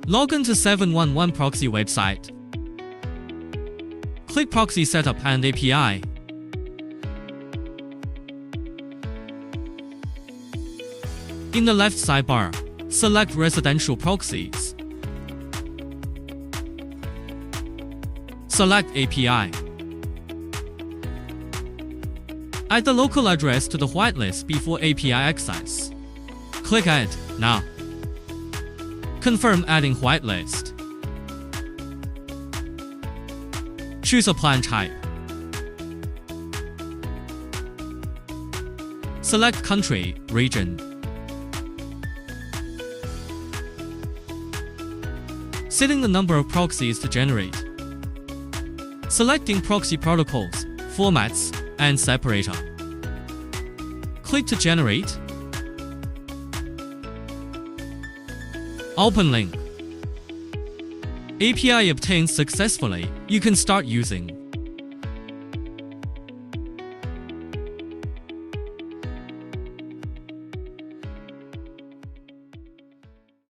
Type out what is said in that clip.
Log in to 711 proxy website. Click Proxy Setup and API. In the left sidebar, select Residential Proxies. Select API. Add the local address to the whitelist before API access. Click Add now. Confirm adding whitelist. Choose a plan type. Select country, region. Setting the number of proxies to generate. Selecting proxy protocols, formats, and separator. Click to generate. Open link. API obtained successfully. You can start using.